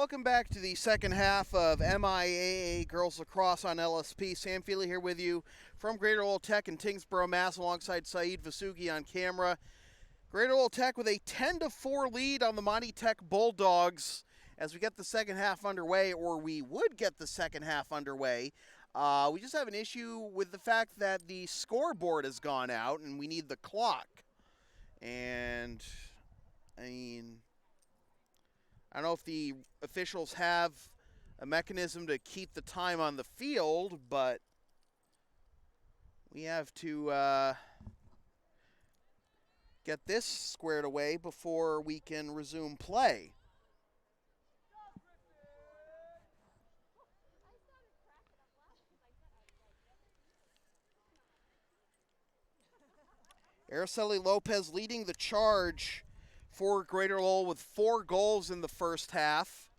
Welcome back to the second half of MIAA Girls Lacrosse on LSP. Sam Feely here with you from Greater Lowell Tech in Tingsboro, Mass, alongside Saeed Vasugi on camera. Greater Lowell Tech with a 10-4 lead on the Monty Tech Bulldogs as we get the second half underway, or we would get the second half underway. We just have an issue with the fact that the scoreboard has gone out and we need the clock. And, I don't know if the officials have a mechanism to keep the time on the field, but we have to get this squared away before we can resume play. Araceli Lopez leading the charge for Greater Lowell with 4 goals in the first half.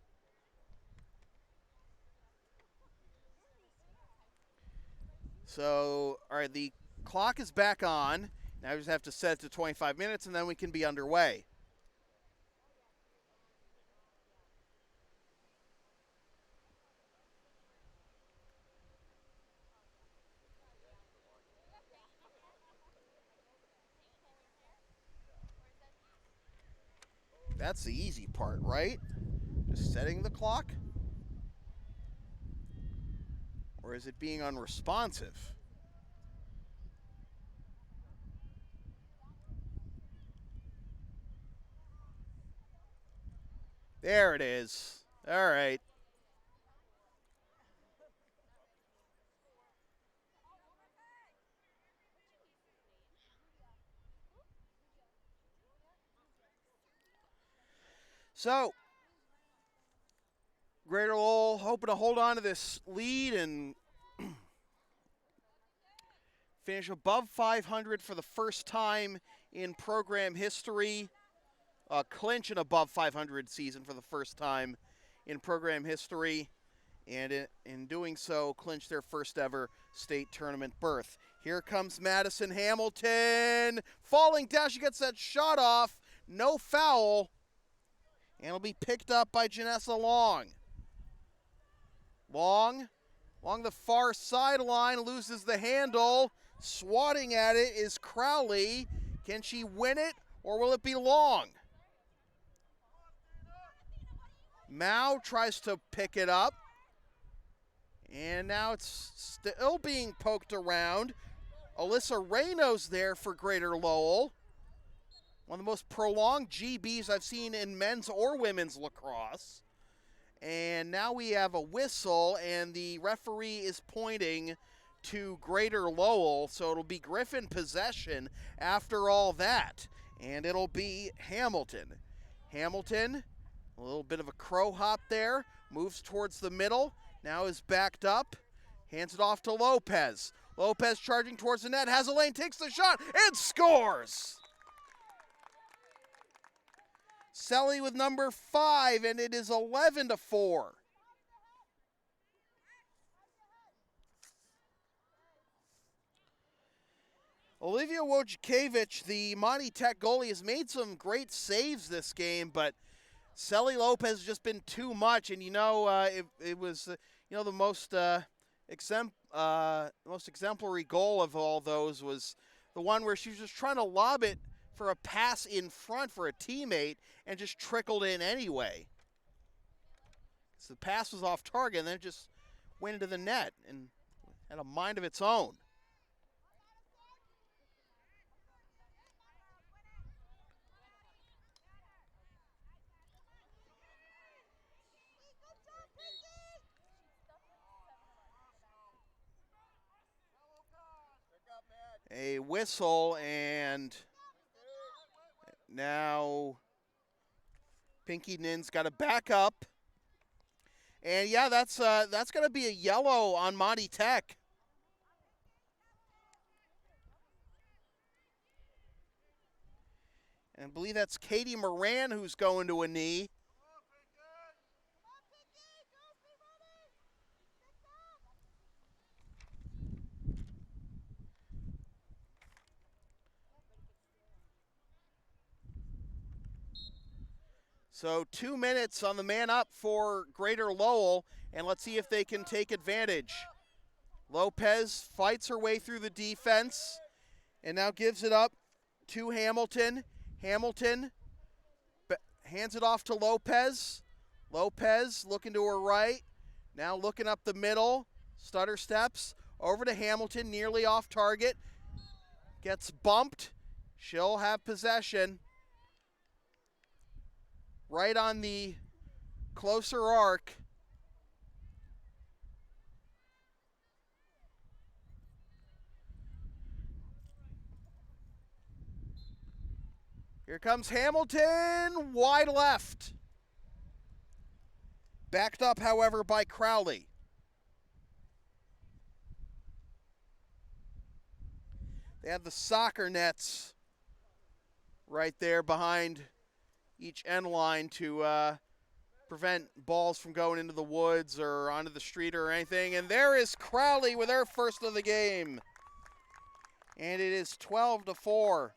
So, all right, the clock is back on. Now we just have to set it to 25 minutes and then we can be underway. That's the easy part, right? Just setting the clock? Or is it being unresponsive? There it is. All right. So, Greater Lowell hoping to hold on to this lead and finish above 500 for the first time in program history. Clinch an above 500 season for the first time in program history. And in doing so, clinch their first ever state tournament berth. Here comes Madison Hamilton. Falling down, she gets that shot off. No foul. And it'll be picked up by Janessa Long. Long, along the far sideline, loses the handle. Swatting at it is Crowley. Can she win it, or will it be Long? Mao tries to pick it up. And now it's still being poked around. Alyssa Reyno's there for Greater Lowell. One of the most prolonged GBs I've seen in men's or women's lacrosse. And now we have a whistle, and the referee is pointing to Greater Lowell, so it'll be Griffin possession after all that. And it'll be Hamilton. Hamilton, a little bit of a crow hop there, moves towards the middle, now is backed up, hands it off to Lopez. Lopez charging towards the net, has a lane, takes the shot, and scores! Selly with number 5, and it is 11-4. Olivia Wojciechowicz, the Monty Tech goalie, has made some great saves this game, but Selly Lopez has just been too much. And it was the most exemplary goal of all those was the one where she was just trying to lob it for a pass in front for a teammate and just trickled in anyway. So the pass was off target and then it just went into the net and had a mind of its own. A whistle, and now Pinky Nin's got to back up. And yeah, that's going to be a yellow on Monty Tech. And I believe that's Katie Moran who's going to a knee. So 2 minutes on the man up for Greater Lowell, and let's see if they can take advantage. Lopez fights her way through the defense and now gives it up to Hamilton. Hamilton hands it off to Lopez. Lopez looking to her right, now looking up the middle, stutter steps, over to Hamilton, nearly off target, gets bumped, she'll have possession. Right on the closer arc. Here comes Hamilton, wide left. Backed up, however, by Crowley. They have the soccer nets right there behind each end line to prevent balls from going into the woods or onto the street or anything. And there is Crowley with her first of the game. And it is 12-4.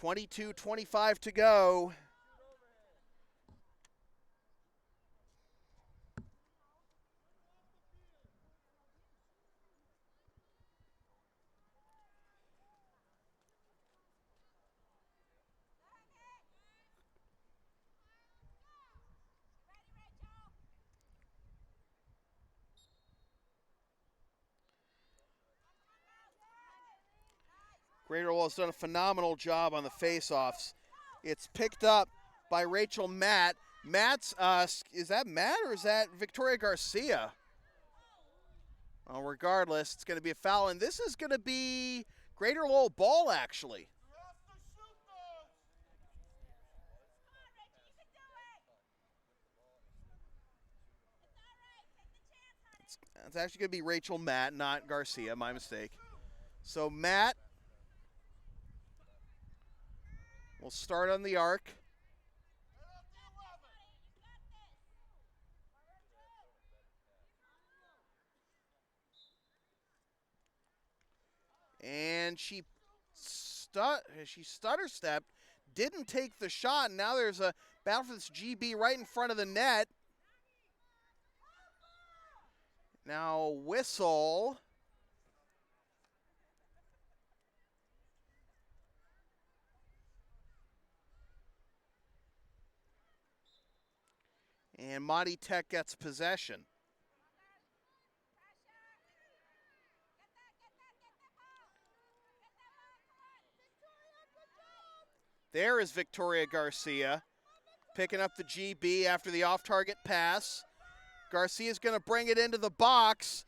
.22-25 to go. Greater Lowell has done a phenomenal job on the face-offs. It's picked up by Rachel Matt. Matt's, is that Matt or is that Victoria Garcia? Well, regardless, it's going to be a foul, and this is going to be Greater Lowell ball, actually. It's actually going to be Rachel Matt, not Garcia, my mistake. So Matt will start on the arc. And she stutter stepped, didn't take the shot, and now there's a battle for this GB right in front of the net. Now whistle. And Monty Tech gets possession. There is Victoria Garcia picking up the GB after the off-target pass. Garcia's going to bring it into the box.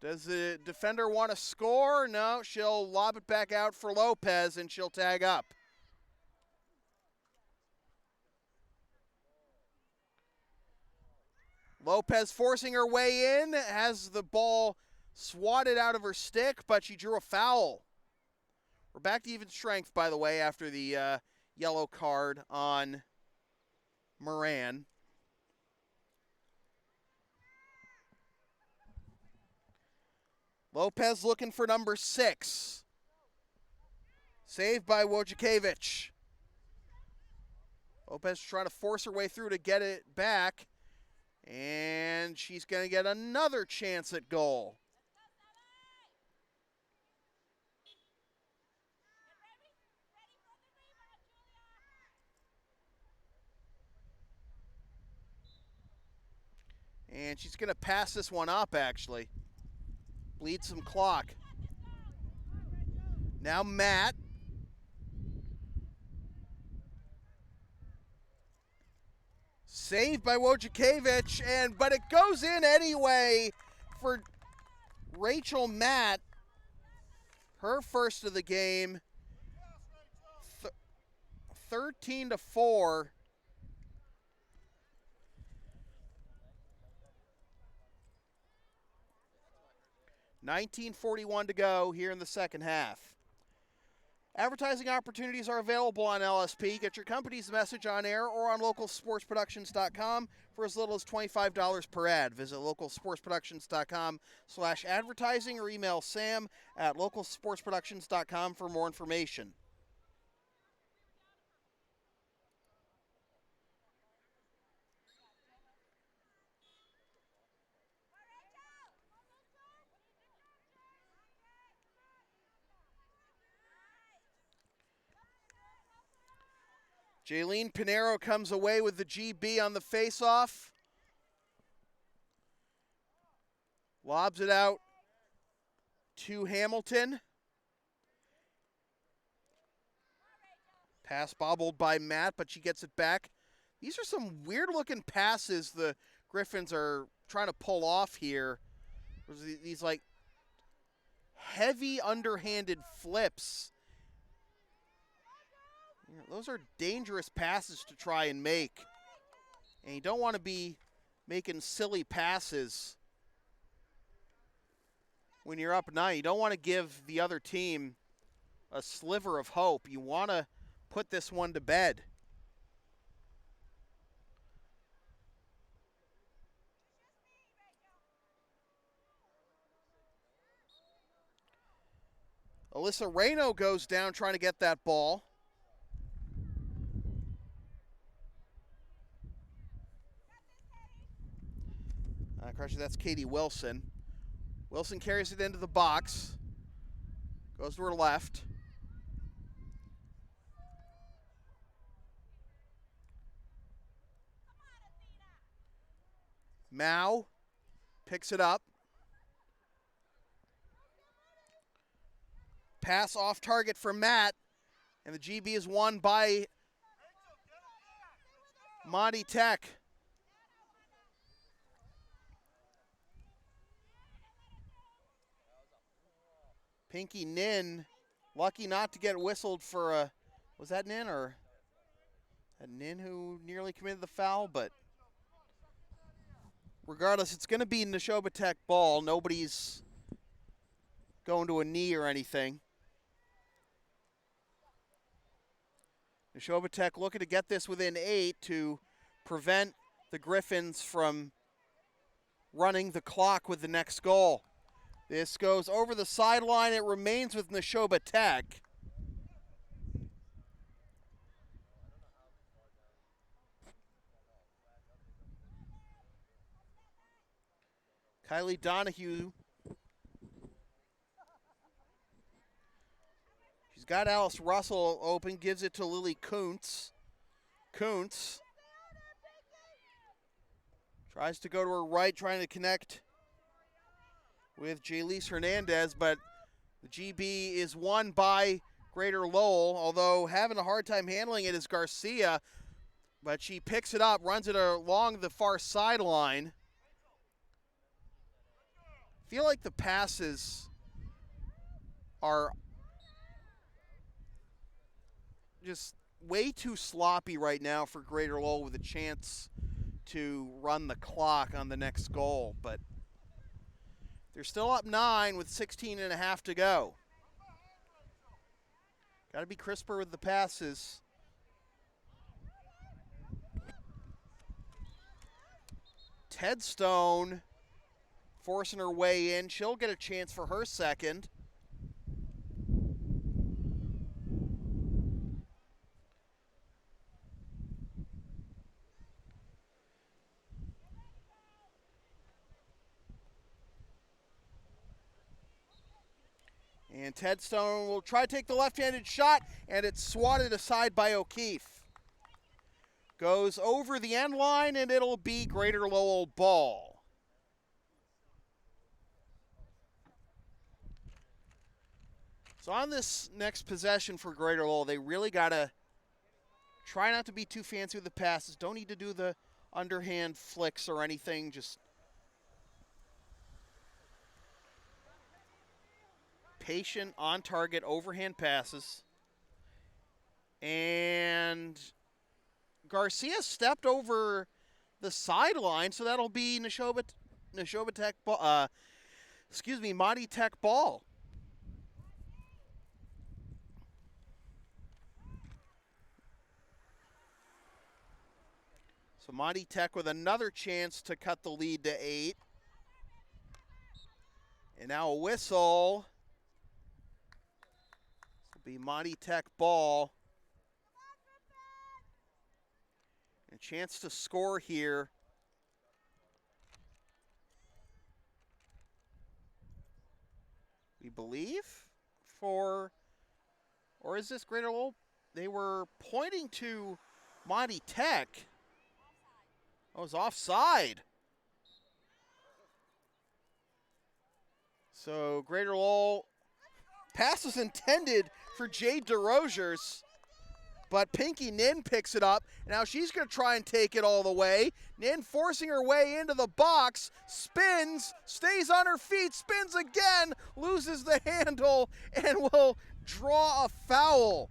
Does the defender want to score? No, she'll lob it back out for Lopez, and she'll tag up. Lopez forcing her way in, has the ball swatted out of her stick, but she drew a foul. We're back to even strength, by the way, after the yellow card on Moran. Lopez looking for number 6. Saved by Wojciechowicz. Lopez trying to force her way through to get it back. And she's going to get another chance at goal. And she's going to pass this one up, actually. Bleed some clock. Now Matt. Saved by Wojciechowicz, but it goes in anyway for Rachel Matt. Her first of the game. 13-4. .1941 to go here in the second half. Advertising opportunities are available on LSP. Get your company's message on air or on localsportsproductions.com for as little as $25 per ad. Visit localsportsproductions.com/advertising or email Sam at localsportsproductions.com for more information. Jaylene Pinero comes away with the GB on the faceoff. Lobs it out to Hamilton. Pass bobbled by Matt, but she gets it back. These are some weird-looking passes the Gryphons are trying to pull off here. These, like, heavy underhanded flips. Those are dangerous passes to try and make. And you don't want to be making silly passes when you're up 9. You don't want to give the other team a sliver of hope. You want to put this one to bed. Alyssa Reyno goes down trying to get that ball. Correction, that's Katie Wilson. Wilson carries it into the box. Goes to her left. Mao picks it up. Pass off target for Matt. And the GB is won by Monty Tech. Pinky Nin, lucky not to get whistled for a, was that Nin or that Nin who nearly committed the foul? But regardless, it's going to be Neshoba Tech ball. Nobody's going to a knee or anything. Neshoba Tech looking to get this within 8 to prevent the Gryphons from running the clock with the next goal. This goes over the sideline. It remains with Neshoba Tech. Kylie Donahue. She's got Alice Russell open, gives it to Lily Kuntz. Kuntz tries to go to her right, trying to connect with Jaylise Hernandez, but the GB is won by Greater Lowell, although having a hard time handling it is Garcia, but she picks it up, runs it along the far sideline. I feel like the passes are just way too sloppy right now for Greater Lowell with a chance to run the clock on the next goal, but they're still up 9 with 16.5 to go. Got to be crisper with the passes. Ted Stone forcing her way in. She'll get a chance for her second. And Ted Stone will try to take the left-handed shot, and it's swatted aside by O'Keefe. Goes over the end line, and it'll be Greater Lowell ball. So on this next possession for Greater Lowell, they really got to try not to be too fancy with the passes. Don't need to do the underhand flicks or anything, just patient, on-target, overhand passes. And Garcia stepped over the sideline, so that'll be Neshoba Tech ball. Monty Tech ball. So Monty Tech with another chance to cut the lead to 8. And now a whistle. This will be Monty Tech ball. A chance to score here. We believe for, or is this Greater Lowell? They were pointing to Monty Tech. Oh, it was offside. So Greater Lowell, pass was intended for Jade DeRogers, but Pinky Nin picks it up. Now she's going to try and take it all the way. Nin forcing her way into the box, spins, stays on her feet, spins again, loses the handle, and will draw a foul.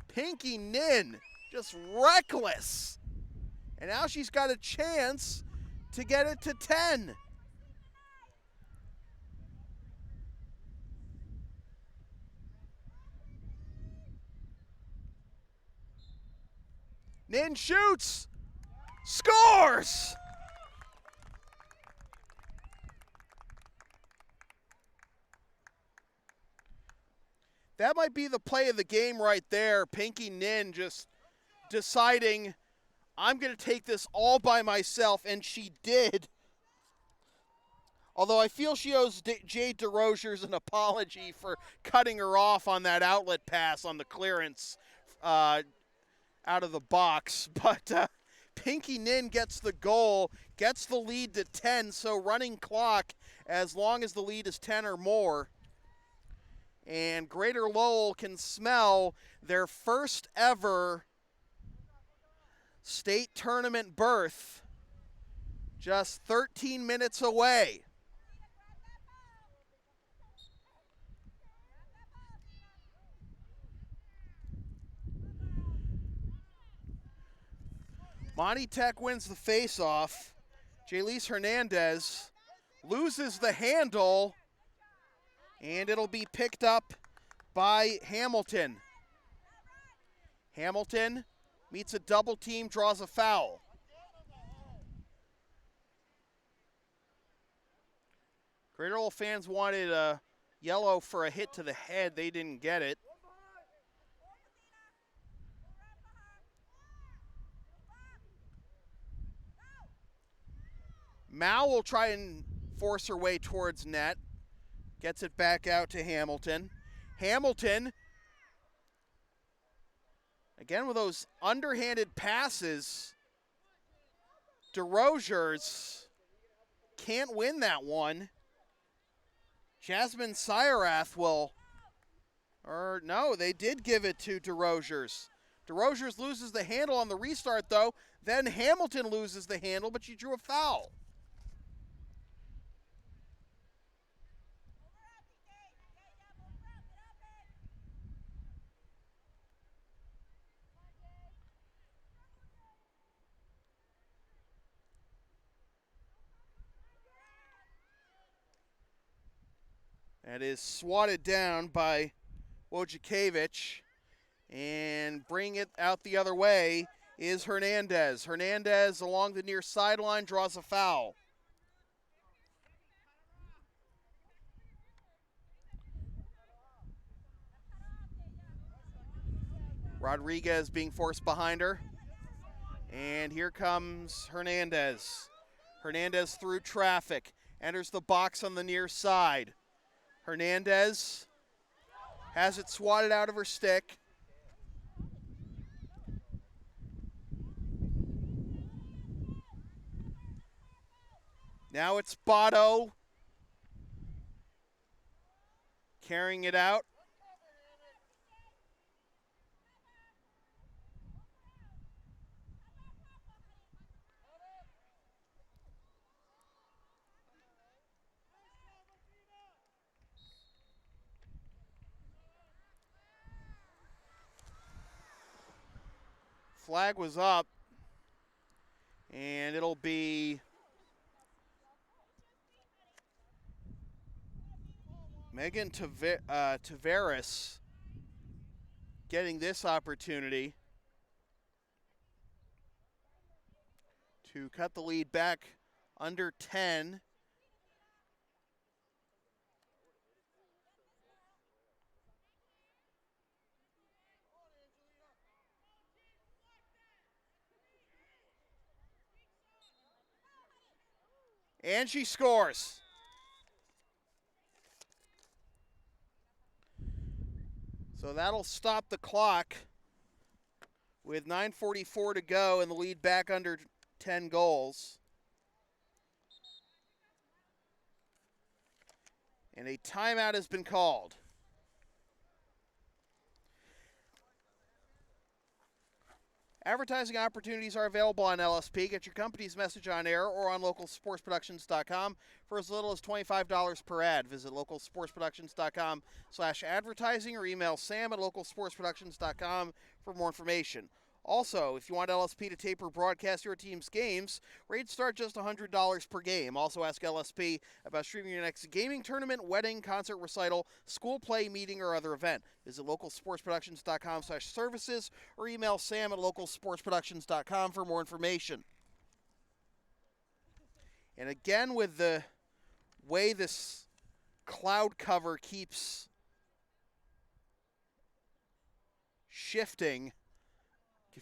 Pinky Nin, just reckless. And now she's got a chance to get it to 10. Nin shoots, scores! That might be the play of the game right there. Pinky Nin just deciding, I'm going to take this all by myself, and she did. Although I feel she owes Jade DeRogers an apology for cutting her off on that outlet pass on the clearance out of the box. But Pinky Nin gets the goal, gets the lead to 10, so running clock as long as the lead is 10 or more. And Greater Lowell can smell their first ever state tournament berth just 13 minutes away. Monty Tech wins the face-off. Jaylise Hernandez loses the handle, and it'll be picked up by Hamilton. Hamilton meets a double team, draws a foul. Greater Lowell fans wanted a yellow for a hit to the head. They didn't get it. Mao will try and force her way towards net. Gets it back out to Hamilton. Hamilton, again with those underhanded passes. DeRogers can't win that one. Jasmine Syrath will, or no, they did give it to DeRogers. DeRogers loses the handle on the restart though. Then Hamilton loses the handle, but she drew a foul. That is swatted down by Wojciechowicz, and bringing it out the other way is Hernandez. Hernandez along the near sideline draws a foul. Rodriguez being forced behind her. And here comes Hernandez. Hernandez through traffic, enters the box on the near side. Hernandez has it swatted out of her stick. Now it's Botto carrying it out. Flag was up, and it'll be Megan Tavares getting this opportunity to cut the lead back under 10. And she scores. So that'll stop the clock with 9:44 to go and the lead back under 10 goals. And a timeout has been called. Advertising opportunities are available on LSP. Get your company's message on air or on localsportsproductions.com for as little as $25 per ad. Visit localsportsproductions.com/advertising or email sam@localsportsproductions.com for more information. Also, if you want LSP to tape or broadcast your team's games, rates start just $100 per game. Also ask LSP about streaming your next gaming tournament, wedding, concert, recital, school play, meeting, or other event. Visit localsportsproductions.com/services or email sam@localsportsproductions.com for more information. And again, with the way this cloud cover keeps shifting,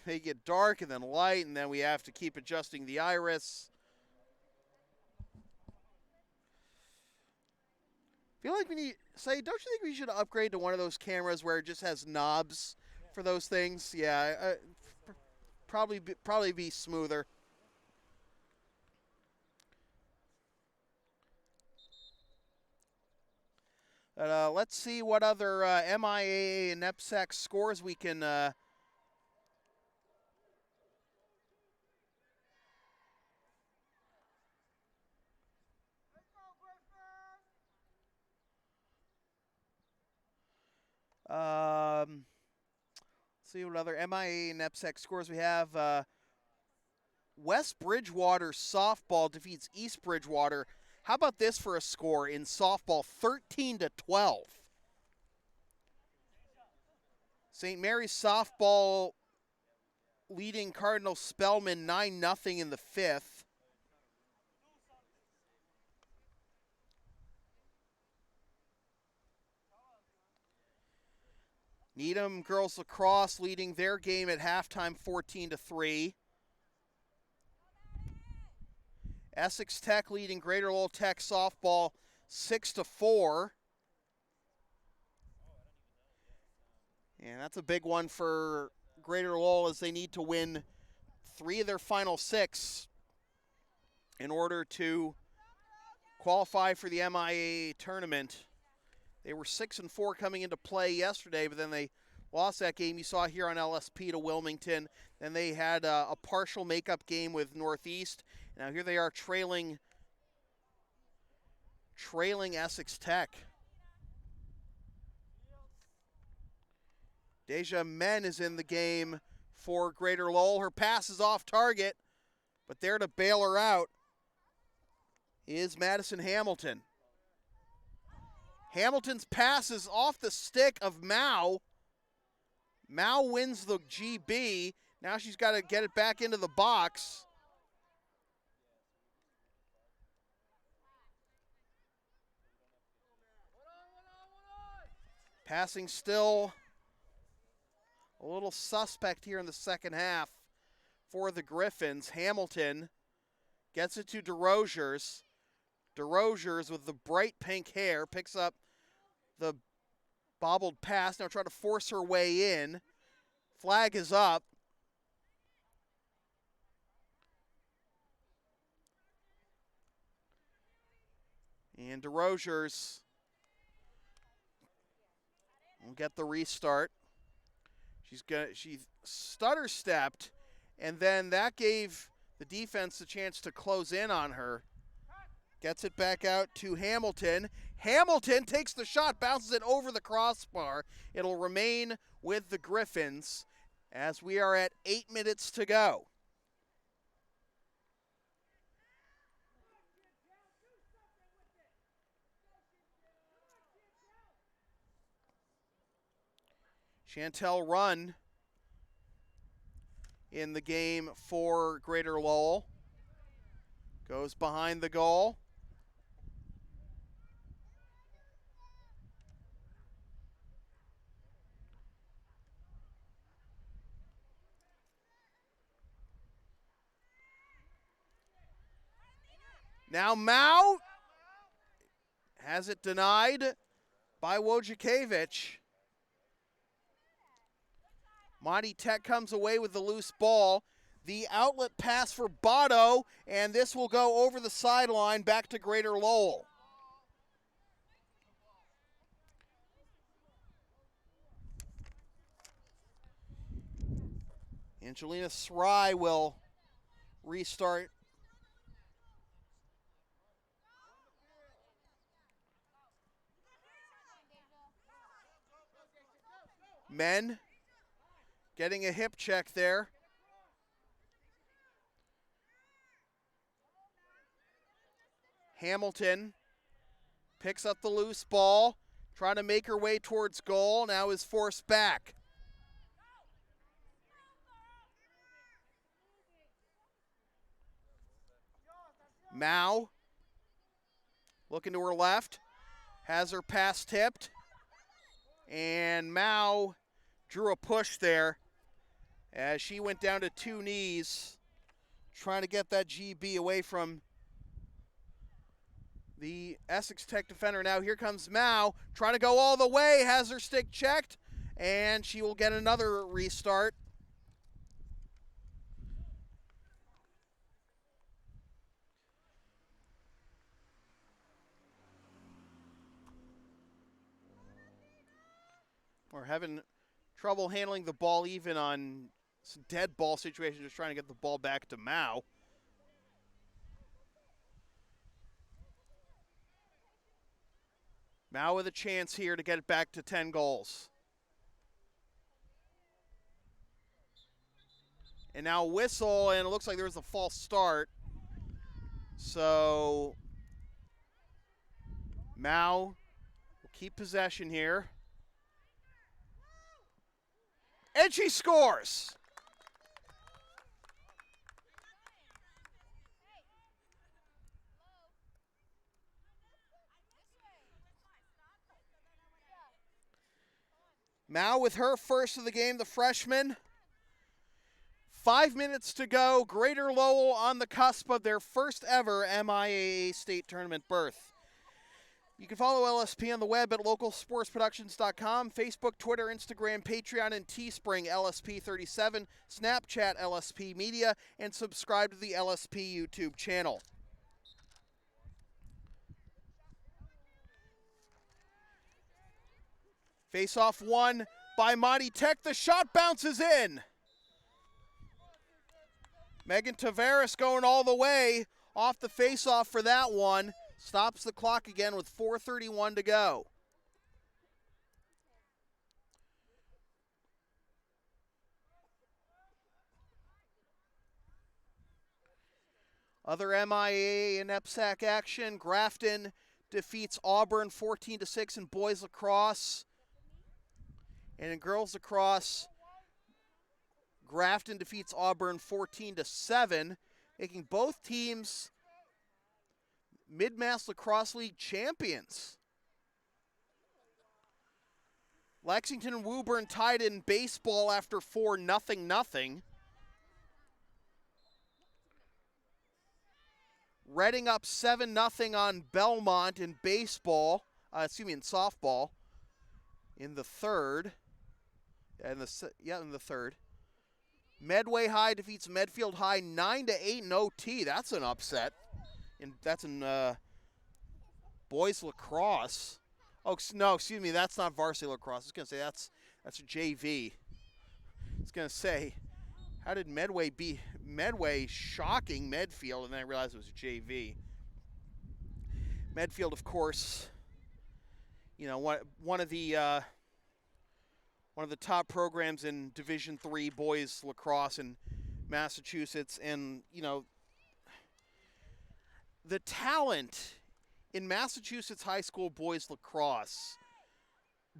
make it dark and then light, and then we have to keep adjusting the iris. Feel like we need, don't you think we should upgrade to one of those cameras where it just has knobs for those things? Yeah, probably be smoother. Let's see what other MIAA and NEPSAC scores we can see what other MIAA and NEPSAC scores we have. West Bridgewater softball defeats East Bridgewater. How about this for a score in softball, 13-12? St. Mary's softball leading Cardinal Spellman 9-0 in the 5th. Needham girls lacrosse leading their game at halftime 14-3. Essex Tech leading Greater Lowell Tech softball 6-4. And that's a big one for Greater Lowell as they need to win 3 of their final 6 in order to qualify for the MIAA tournament. They were 6-4 coming into play yesterday, but then they lost that game you saw here on LSP to Wilmington. Then they had a partial makeup game with Northeast. Now here they are trailing Essex Tech. Deja Men is in the game for Greater Lowell. Her pass is off target, but there to bail her out is Madison Hamilton. Hamilton's pass is off the stick of Mao. Mao wins the GB. Now she's got to get it back into the box. Passing still a little suspect here in the second half for the Gryphons. Hamilton gets it to DeRosiers. DeRosiers with the bright pink hair picks up the bobbled pass. Now trying to force her way in. Flag is up. And DeRosiers will get the restart. She stutter stepped, and then that gave the defense a chance to close in on her. Gets it back out to Hamilton. Hamilton takes the shot, bounces it over the crossbar. It'll remain with the Gryphons as we are at 8 minutes to go. Chantel Run in the game for Greater Lowell. Goes behind the goal. Now Mao has it denied by Wojciechowicz. Monty Tech comes away with the loose ball. The outlet pass for Botto, and this will go over the sideline back to Greater Lowell. Angelina Sry will restart. Men getting a hip check there. Hamilton picks up the loose ball, trying to make her way towards goal, now is forced back. Mao looking to her left, has her pass tipped, and Mao drew a push there as she went down to two knees, trying to get that GB away from the Essex Tech defender. Now here comes Mao, trying to go all the way, has her stick checked, and she will get another restart. We're having trouble handling the ball even on some dead ball situations, just trying to get the ball back to Mao. Mao with a chance here to get it back to 10 goals. And now whistle, and it looks like there was a false start. So Mao will keep possession here. And she scores. Mao with her first of the game, the freshman. 5 minutes to go. Greater Lowell on the cusp of their first ever MIAA state tournament berth. You can follow LSP on the web at localsportsproductions.com, Facebook, Twitter, Instagram, Patreon, and Teespring LSP37, Snapchat LSP Media, and subscribe to the LSP YouTube channel. Face-off won by Monty Tech. The shot bounces in. Megan Tavares going all the way off the face-off for that one. Stops the clock again with 4:31 to go. Other MIAA and EPSAC action. Grafton defeats Auburn 14-6 in boys lacrosse. And in girls lacrosse, Grafton defeats Auburn 14-7, making both teams Mid-Mass Lacrosse League champions. Lexington and Woburn tied in baseball after 4-0. Reading up 7-0 on Belmont in baseball, in softball, in the third. In the third. Medway High defeats Medfield High 9-8 in OT. That's an upset. That's in boys lacrosse. Oh, no, excuse me, that's not varsity lacrosse. I was going to say that's a JV. I was going to say, how did Medway be? Medway shocking Medfield, and then I realized it was a JV. Medfield, of course, one of the top programs in Division III boys lacrosse in Massachusetts, and the talent in Massachusetts high school boys lacrosse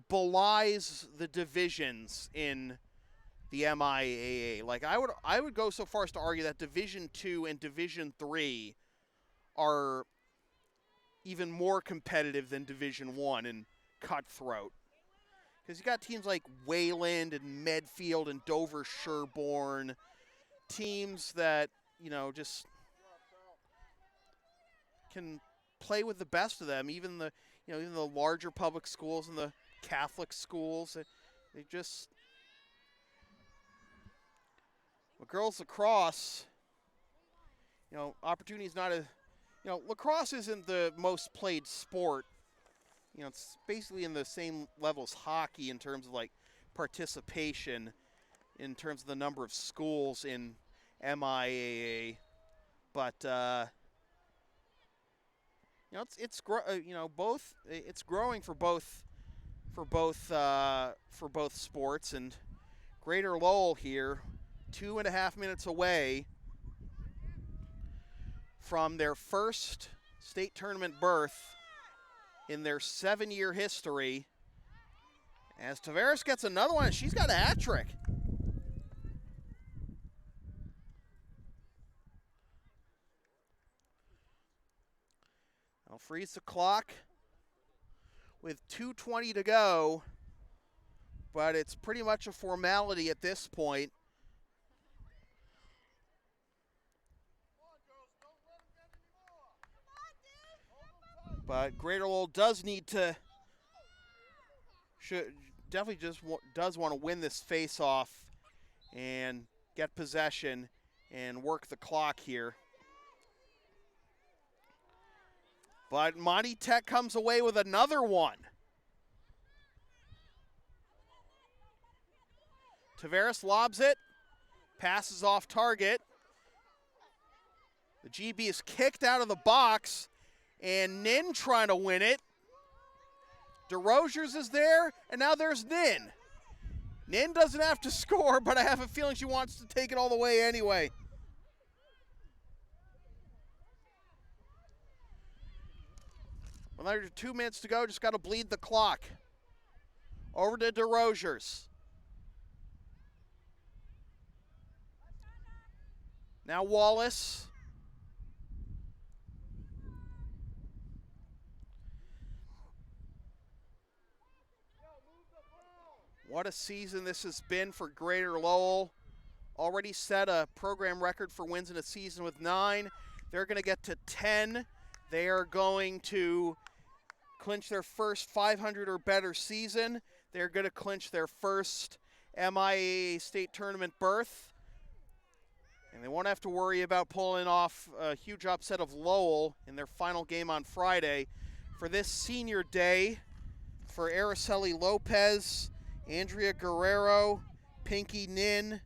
belies the divisions in the MIAA. Like I would go so far as to argue that Division II and Division III are even more competitive than Division I and cutthroat. Because you got teams like Wayland and Medfield and Dover Sherborne, teams that, just can play with the best of them. Even the larger public schools and the Catholic schools, they just. With girls lacrosse, opportunity is not lacrosse isn't the most played sport. It's basically in the same level as hockey in terms of like participation, in terms of the number of schools in MIAA, but it's growing for both sports. And Greater Lowell here, 2.5 minutes away from their first state tournament berth in their 7-year history, as Tavares gets another one. She's got a hat trick. I'll freeze the clock with 2:20 to go, but it's pretty much a formality at this point. But Greater Lowell does need to, does want to win this face-off and get possession and work the clock here. But Monty Tech comes away with another one. Tavares lobs it, passes off target. The GB is kicked out of the box, and Nin trying to win it. DeRosiers is there, and now there's Nin. Nin doesn't have to score, but I have a feeling she wants to take it all the way anyway. Well, there's 2 minutes to go, just got to bleed the clock. Over to DeRosiers. Now Wallace. What a season this has been for Greater Lowell. Already set a program record for wins in a season with 9. They're going to get to 10. They are going to clinch their first 500 or better season. They're going to clinch their first MIAA state tournament berth. And they won't have to worry about pulling off a huge upset of Lowell in their final game on Friday. For this senior day, for Araceli Lopez, Andrea Guerrero, Pinky Nin,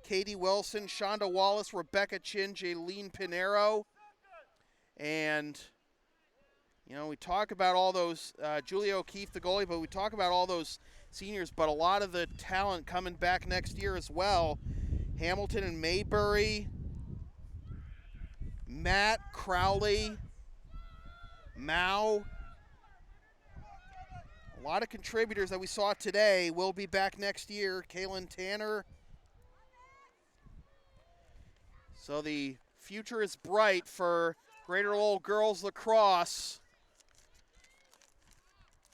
Katie Wilson, Shonda Wallace, Rebecca Chin, Jaylene Pinero. And, we talk about all those, Julia O'Keefe, the goalie, but we talk about all those seniors, but a lot of the talent coming back next year as well. Hamilton and Maybury, Matt Crowley, Mao. A lot of contributors that we saw today will be back next year. Kaylin Tanner. So the future is bright for Greater Lowell girls lacrosse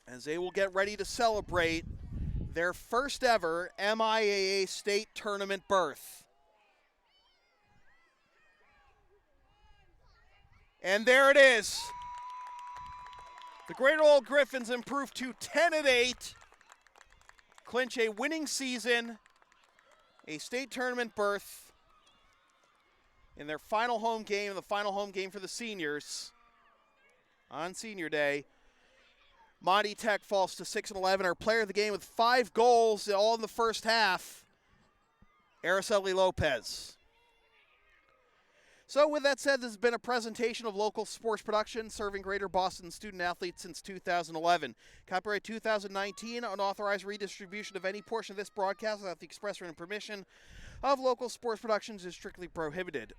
as they will get ready to celebrate their first ever MIAA state tournament berth. And there it is. The Greater Lowell Gryphons improve to 10-8, clinch a winning season, a state tournament berth in their final home game, the final home game for the seniors on senior day. Monty Tech falls to 6-11. Our player of the game with 5 goals, all in the first half, Araceli Lopez. So with that said, this has been a presentation of local sports production serving Greater Boston student athletes since 2011. Copyright 2019, unauthorized redistribution of any portion of this broadcast without the express written permission of local sports productions is strictly prohibited.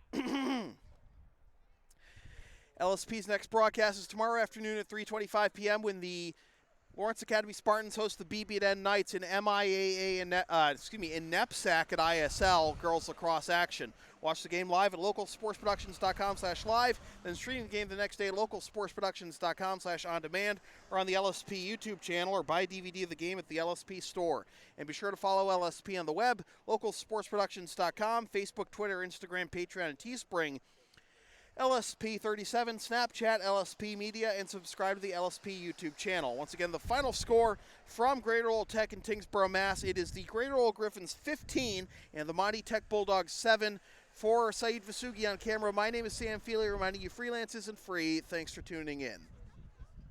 LSP's next broadcast is tomorrow afternoon at 3:25 p.m. when the Lawrence Academy Spartans host the BB&N Knights in MIAA and in NEPSAC at ISL girls lacrosse action. Watch the game live at localsportsproductions.com/live, then stream the game the next day at localsportsproductions.com/on-demand or on the LSP YouTube channel, or buy DVD of the game at the LSP store. And be sure to follow LSP on the web, localsportsproductions.com, Facebook, Twitter, Instagram, Patreon, and Teespring. LSP37, Snapchat, LSP Media, and subscribe to the LSP YouTube channel. Once again, the final score from Greater Lowell Tech and Tingsboro, Mass. It is the Greater Lowell Gryphons 15 and the Monty Tech Bulldogs 7. For Saeed Vasugi on camera, my name is Sam Feely, reminding you freelance isn't free. Thanks for tuning in.